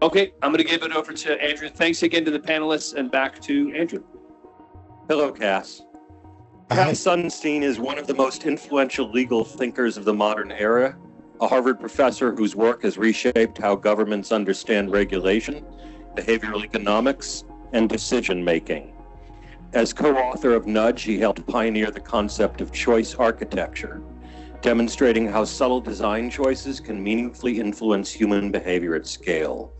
Okay, I'm going to give it over to Andrew. Thanks again to the panelists, and back to Andrew. Hello, Cass. Cass Sunstein is one of the most influential legal thinkers of the modern era, a Harvard professor whose work has reshaped how governments understand regulation, behavioral economics, and decision-making. As co-author of Nudge, he helped pioneer the concept of choice architecture, demonstrating how subtle design choices can meaningfully influence human behavior at scale.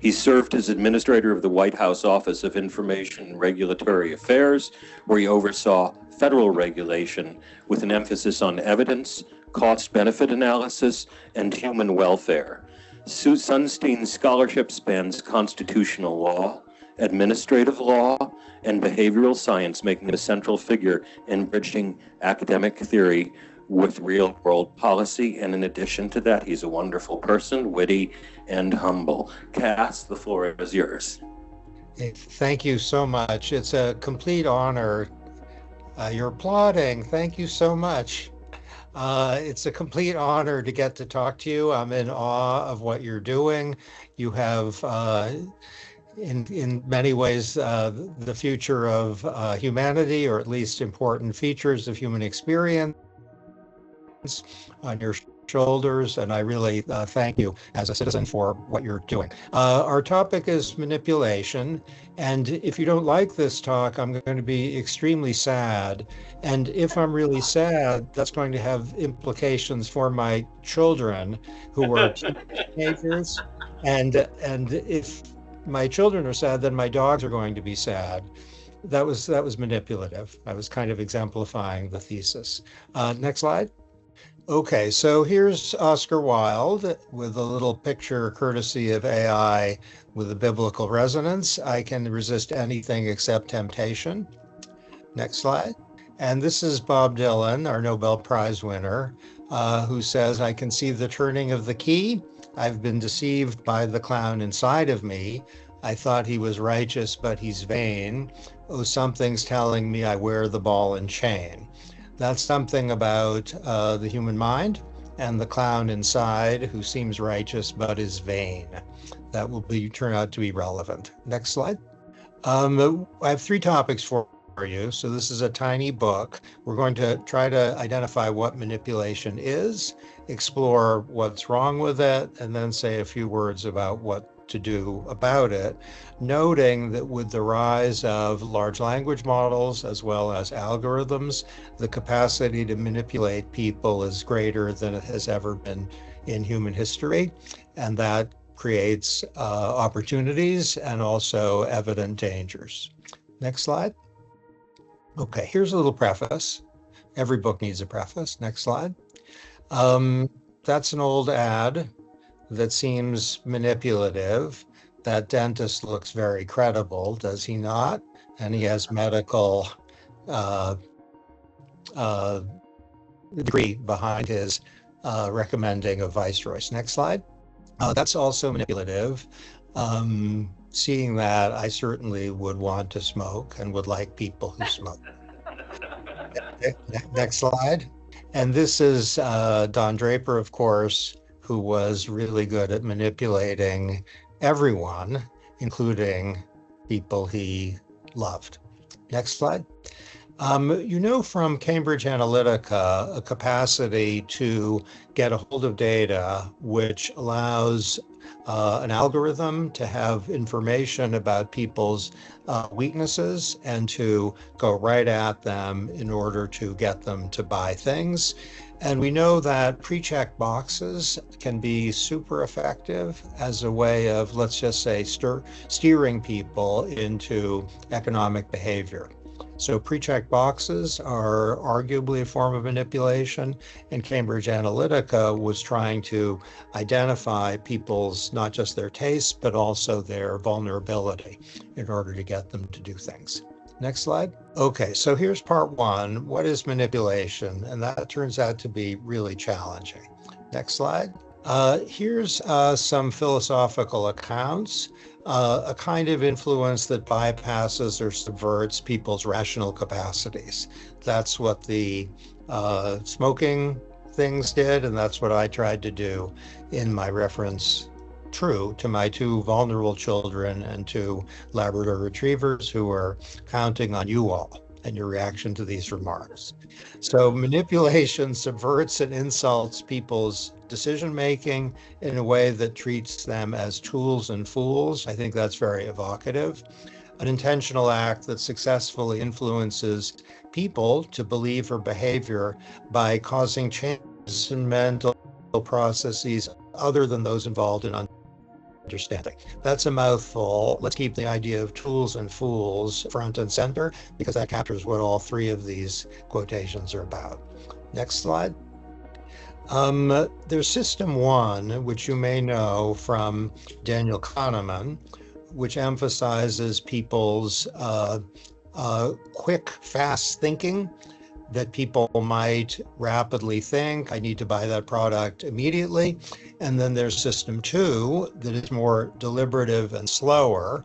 He served as administrator of the White House Office of Information and Regulatory Affairs, where he oversaw federal regulation with an emphasis on evidence, cost-benefit analysis, and human welfare. Sunstein's scholarship spans constitutional law, administrative law, and behavioral science, making him a central figure in bridging academic theory with real-world policy. And in addition to that, he's a wonderful person, witty and humble. Cass, the floor is yours. Thank you so much. It's a complete honor. You're applauding. Thank you so much. It's a complete honor to get to talk to you. I'm in awe of what you're doing. You have, in many ways, the future of humanity, or at least important features of human experience, on your shoulders, and I really thank you as a citizen for what you're doing. Our topic is manipulation, and if you don't like this talk, I'm going to be extremely sad. And if I'm really sad, that's going to have implications for my children, who are teenagers. And if my children are sad, then my dogs are going to be sad. That was manipulative. I was kind of exemplifying the thesis. Next slide. Okay, so here's Oscar Wilde with a little picture courtesy of AI with a biblical resonance. I can resist anything except temptation. Next slide. And this is Bob Dylan, our Nobel Prize winner, who says, "I can see the turning of the key. I've been deceived by the clown inside of me. I thought he was righteous, but he's vain. Oh, something's telling me I wear the ball and chain." That's something about the human mind and the clown inside who seems righteous but is vain. That will turn out to be relevant. Next slide. I have 3 topics for you. So this is a tiny book. We're going to try to identify what manipulation is, explore what's wrong with it, and then say a few words about what to do about it, noting that with the rise of large language models as well as algorithms, the capacity to manipulate people is greater than it has ever been in human history, and that creates opportunities and also evident dangers. Next slide. Okay, here's a little preface. Every book needs a preface. Next slide. That's an old ad that seems manipulative. That dentist looks very credible, does he not? And he has medical degree behind his recommending of viceroys. Next slide. That's also manipulative. Seeing that, I certainly would want to smoke and would like people who smoke. Next slide. And this is Don Draper, of course, who was really good at manipulating everyone, including people he loved. Next slide. You know from Cambridge Analytica a capacity to get a hold of data which allows an algorithm to have information about people's weaknesses and to go right at them in order to get them to buy things. And we know that pre-check boxes can be super effective as a way of, let's just say, steering people into economic behavior. So pre-check boxes are arguably a form of manipulation, and Cambridge Analytica was trying to identify people's, not just their tastes, but also their vulnerability in order to get them to do things. Next slide. Okay, so here's part 1. What is manipulation? And that turns out to be really challenging. Next slide. Here's some philosophical accounts. A kind of influence that bypasses or subverts people's rational capacities. That's what the smoking things did, and that's what I tried to do in my reference true to my two vulnerable children and two Labrador retrievers who are counting on you all and your reaction to these remarks. So manipulation subverts and insults people's decision-making in a way that treats them as tools and fools. I think that's very evocative. An intentional act that successfully influences people to believe or behavior by causing changes in mental processes other than those involved in understanding. That's a mouthful. Let's keep the idea of tools and fools front and center, because that captures what all three of these quotations are about. Next slide. There's system one, which you may know from Daniel Kahneman, which emphasizes people's quick, fast thinking, that people might rapidly think, I need to buy that product immediately. And then there's system two, that is more deliberative and slower,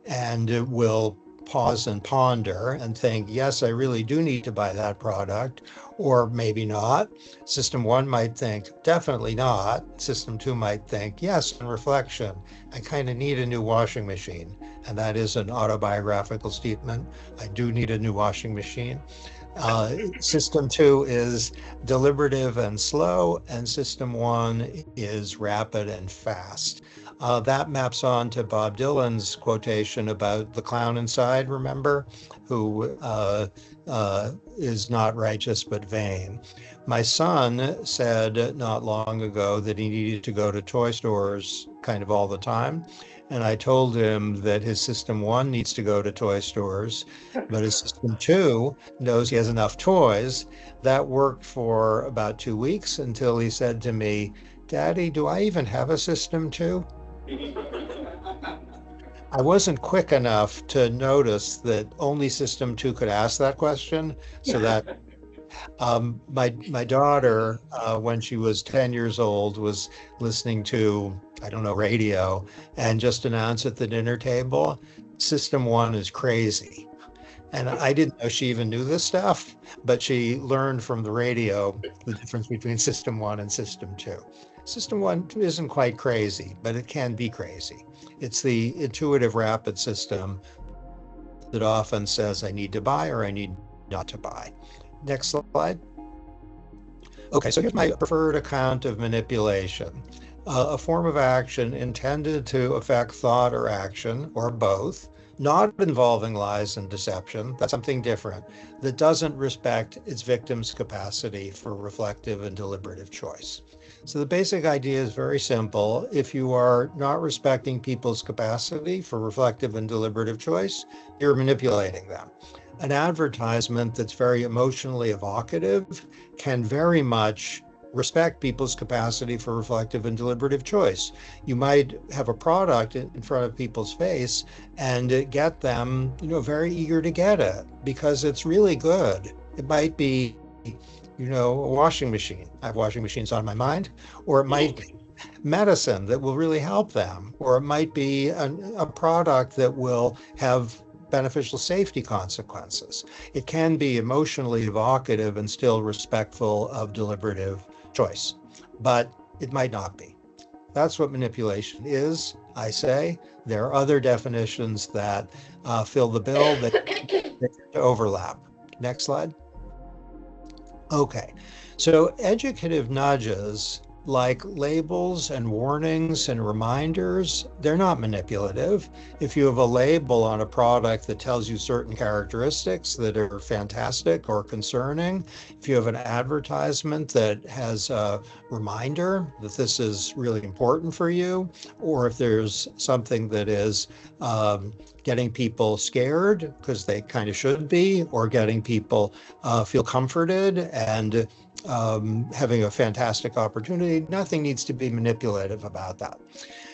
and it will pause and ponder and think, yes, I really do need to buy that product, or maybe not. System one might think, definitely not. System two might think, yes, on reflection, I kind of need a new washing machine. And that is an autobiographical statement. I do need a new washing machine. System two is deliberative and slow, and system one is rapid and fast. That maps on to Bob Dylan's quotation about the clown inside, remember, who is not righteous but vain. My son said not long ago that he needed to go to toy stores kind of all the time. And I told him that his system one needs to go to toy stores, but his system two knows he has enough toys. That worked for about 2 weeks until he said to me, Daddy, do I even have a system two? I wasn't quick enough to notice that only system two could ask that question. So that my daughter, when she was 10 years old, was listening to, I don't know, radio, and just announced at the dinner table, system one is crazy. And I didn't know she even knew this stuff, but she learned from the radio the difference between system one and system two. System one isn't quite crazy, but it can be crazy. It's the intuitive rapid system that often says, I need to buy or I need not to buy. Next slide. Okay, so here's my preferred account of manipulation. A form of action intended to affect thought or action, or both, not involving lies and deception, that's something different, that doesn't respect its victim's capacity for reflective and deliberative choice. So the basic idea is very simple. If you are not respecting people's capacity for reflective and deliberative choice, you're manipulating them. An advertisement that's very emotionally evocative can very much respect people's capacity for reflective and deliberative choice. You might have a product in front of people's face and get them, very eager to get it because it's really good. It might be, a washing machine. I have washing machines on my mind, or it might be medicine that will really help them, or it might be a product that will have beneficial safety consequences. It can be emotionally evocative and still respectful of deliberative choice, but it might not be. That's what manipulation is, I say. There are other definitions that fill the bill that overlap. Next slide. Okay, so educative nudges like labels and warnings and reminders, they're not manipulative. If you have a label on a product that tells you certain characteristics that are fantastic or concerning, if you have an advertisement that has a reminder that this is really important for you, or if there's something that is getting people scared because they kind of should be, or getting people feel comforted and having a fantastic opportunity, nothing needs to be manipulative about that.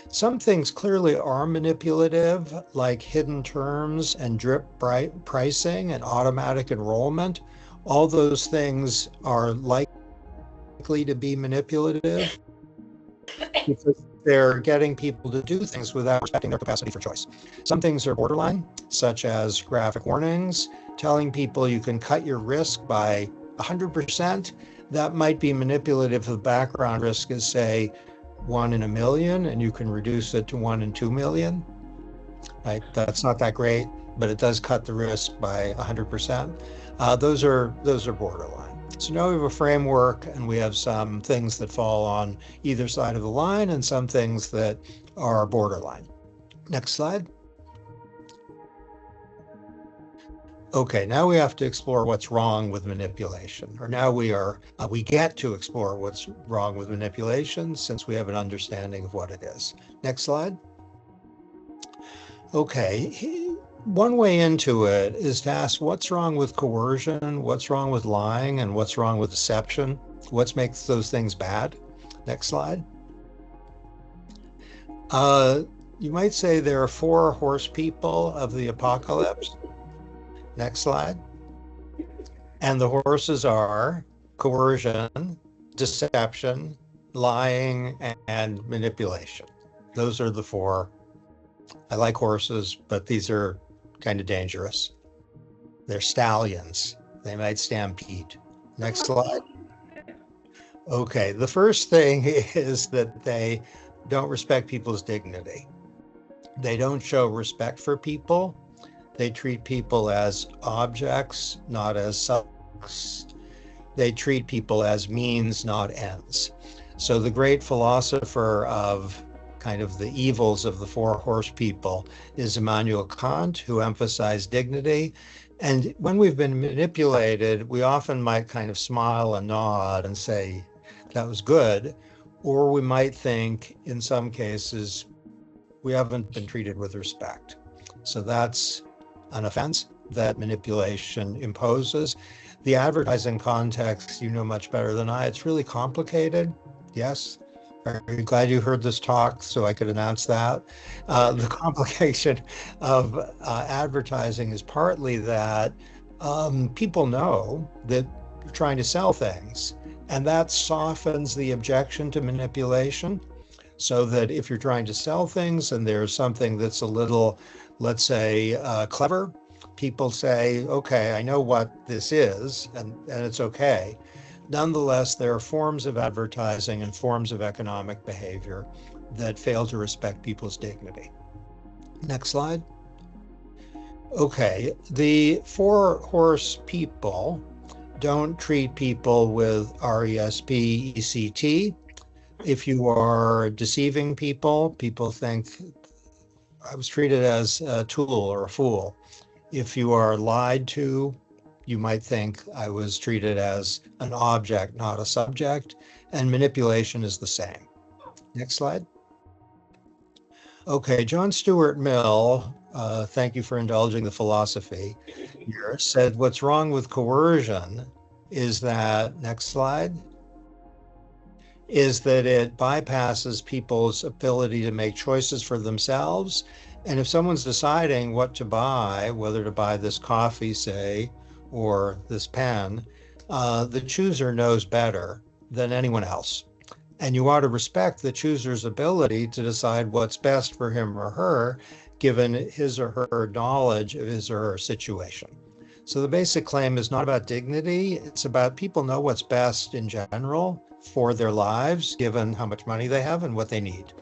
Some things clearly are manipulative, like hidden terms and drip pricing and automatic enrollment. All those things are likely to be manipulative because they're getting people to do things without respecting their capacity for choice. Some things are borderline, such as graphic warnings, telling people you can cut your risk by 100%. That might be manipulative if the background risk is, say, 1 in a million, and you can reduce it to 1 in 2 million. Right? That's not that great, but it does cut the risk by 100%. Those are borderline. So now we have a framework, and we have some things that fall on either side of the line and some things that are borderline. Next slide. Okay, now we have to explore what's wrong with manipulation, or now we get to explore what's wrong with manipulation since we have an understanding of what it is. Next slide. Okay, one way into it is to ask what's wrong with coercion, what's wrong with lying, and what's wrong with deception? What makes those things bad? Next slide. You might say there are 4 horse people of the apocalypse. Next slide. And the horses are coercion, deception, lying, and manipulation. Those are the 4. I like horses, but these are kind of dangerous. They're stallions. They might stampede. Next slide. Okay, the first thing is that they don't respect people's dignity. They don't show respect for people. They treat people as objects, not as subjects. They treat people as means, not ends. So the great philosopher of kind of the evils of the 4 horse people is Immanuel Kant, who emphasized dignity. And when we've been manipulated, we often might kind of smile and nod and say, that was good. Or we might think, in some cases, we haven't been treated with respect. So that's an offense that manipulation imposes. The advertising context, you know much better than I. It's really complicated. Yes. Very glad you heard this talk so I could announce that. The complication of advertising is partly that people know that you're trying to sell things, and that softens the objection to manipulation. So that if you're trying to sell things and there's something that's a little, let's say, clever, people say, okay, I know what this is, and it's okay. Nonetheless, there are forms of advertising and forms of economic behavior that fail to respect people's dignity. Next slide. Okay, the 4 horse people don't treat people with RESPECT. If you are deceiving people, people think I was treated as a tool or a fool. If you are lied to, you might think I was treated as an object, not a subject, and manipulation is the same. Next slide. Okay, John Stuart Mill, thank you for indulging the philosophy here, said what's wrong with coercion is that, next slide, is that it bypasses people's ability to make choices for themselves. And if someone's deciding what to buy, whether to buy this coffee, say, or this pen, the chooser knows better than anyone else. And you ought to respect the chooser's ability to decide what's best for him or her, given his or her knowledge of his or her situation. So the basic claim is not about dignity. It's about people know what's best in general for their lives, given how much money they have and what they need.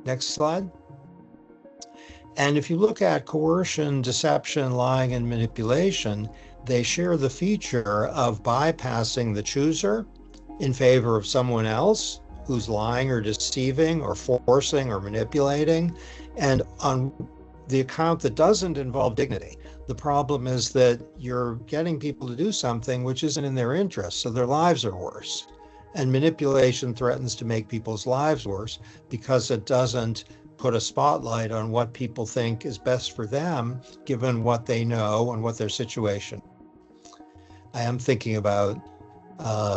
Next slide. And if you look at coercion, deception, lying, and manipulation, they share the feature of bypassing the chooser in favor of someone else who's lying or deceiving or forcing or manipulating, and on the account that doesn't involve dignity. The problem is that you're getting people to do something which isn't in their interest, so their lives are worse. And manipulation threatens to make people's lives worse because it doesn't put a spotlight on what people think is best for them, given what they know and what their situation. I am thinking about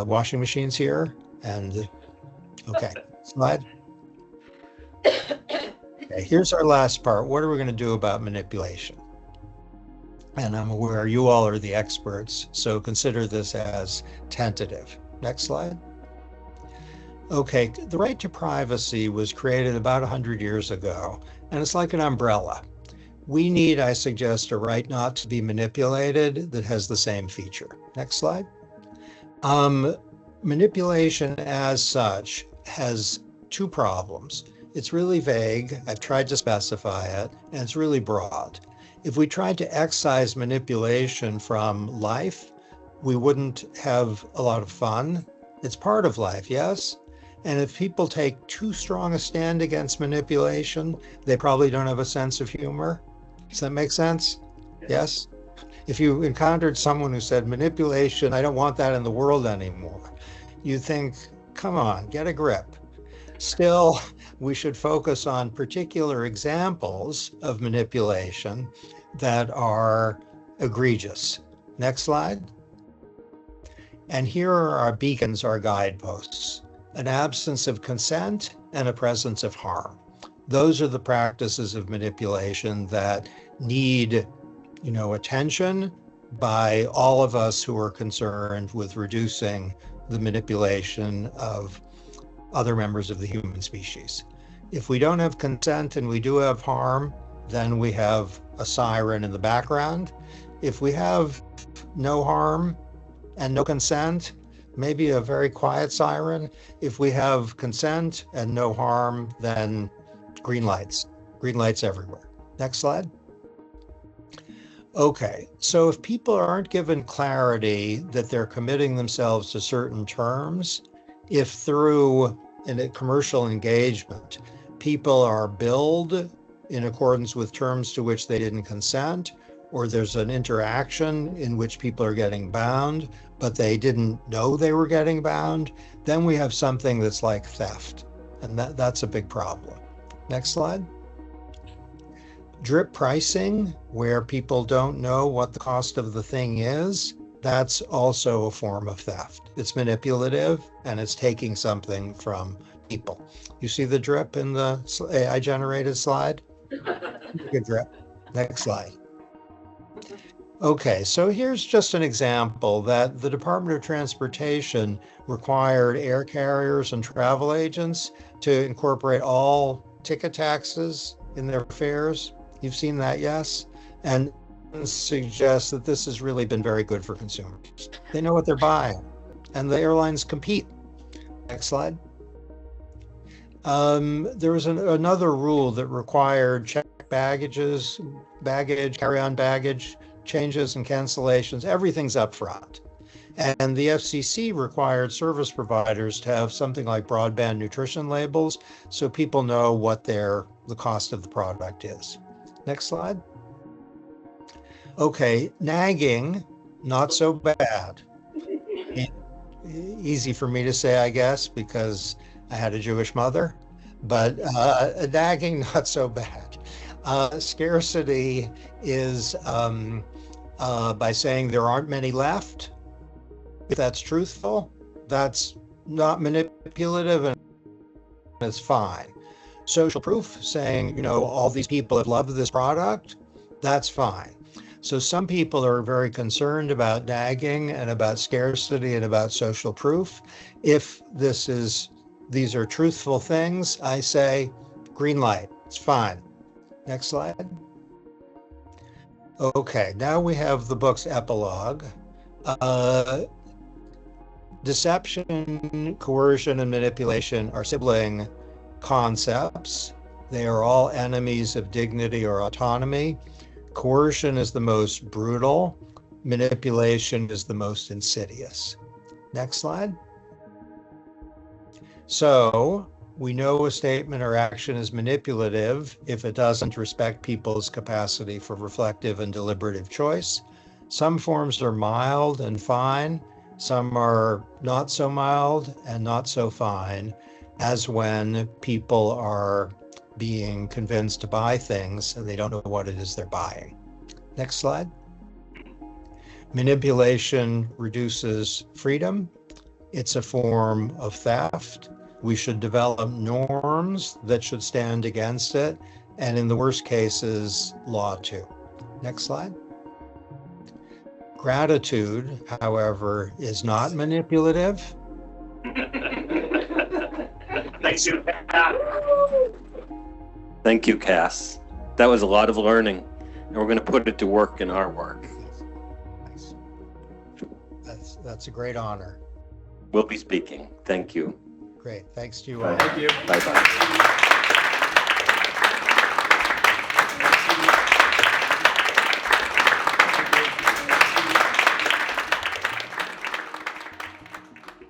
washing machines here, and okay, slide. Okay, here's our last part. What are we going to do about manipulation? And I'm aware you all are the experts, so consider this as tentative. Next slide. Okay, the right to privacy was created about 100 years ago, and it's like an umbrella. We need, I suggest, a right not to be manipulated that has the same feature. Next slide. Manipulation as such has two problems. It's really vague. I've tried to specify it, and it's really broad. If we tried to excise manipulation from life, we wouldn't have a lot of fun. It's part of life, yes? And if people take too strong a stand against manipulation, they probably don't have a sense of humor. Does that make sense? Yes? If you encountered someone who said, manipulation, I don't want that in the world anymore, you think, come on, get a grip. Still, we should focus on particular examples of manipulation that are egregious. Next slide. And here are our beacons, our guideposts: an absence of consent and a presence of harm. Those are the practices of manipulation that need, attention by all of us who are concerned with reducing the manipulation of other members of the human species. If we don't have consent and we do have harm, then we have a siren in the background. If we have no harm and no consent, maybe a very quiet siren. If we have consent and no harm, then green lights everywhere. Next slide. Okay, so if people aren't given clarity that they're committing themselves to certain terms, if through a commercial engagement, people are billed in accordance with terms to which they didn't consent, or there's an interaction in which people are getting bound, but they didn't know they were getting bound, then we have something that's like theft. And that's a big problem. Next slide. Drip pricing, where people don't know what the cost of the thing is, that's also a form of theft. It's manipulative and it's taking something from people. You see the drip in the AI generated slide? Good drip. Next slide. Okay, so here's just an example that the Department of Transportation required air carriers and travel agents to incorporate all ticket taxes in their fares. You've seen that, yes? And suggests that this has really been very good for consumers. They know what they're buying, and the airlines compete. Next slide. There was another rule that required check baggage, carry-on baggage, changes and cancellations, everything's up front. And the FCC required service providers to have something like broadband nutrition labels so people know what the cost of the product is. Next slide. Okay, nagging, not so bad. Easy for me to say, I guess, because I had a Jewish mother, but nagging, not so bad. Scarcity is by saying there aren't many left. If that's truthful, that's not manipulative and it's fine. Social proof, saying, all these people have loved this product, that's fine. So some people are very concerned about nagging and about scarcity and about social proof. If these are truthful things, I say green light, it's fine. Next slide. Okay, now we have the book's epilogue. Deception, coercion, and manipulation are sibling concepts. They are all enemies of dignity or autonomy. Coercion is the most brutal. Manipulation is the most insidious. Next slide. So we know a statement or action is manipulative if it doesn't respect people's capacity for reflective and deliberative choice. Some forms are mild and fine. Some are not so mild and not so fine, as when people are being convinced to buy things and they don't know what it is they're buying. Next slide. Manipulation reduces freedom. It's a form of theft. We should develop norms that should stand against it, and in the worst cases, law too. Next slide. Gratitude, however, is not manipulative. Thanks, you. Thank you, Cass. That was a lot of learning, and we're going to put it to work in our work. That's a great honor. We'll be speaking. Thank you. Great. Thanks to you all. Thank you. Bye-bye.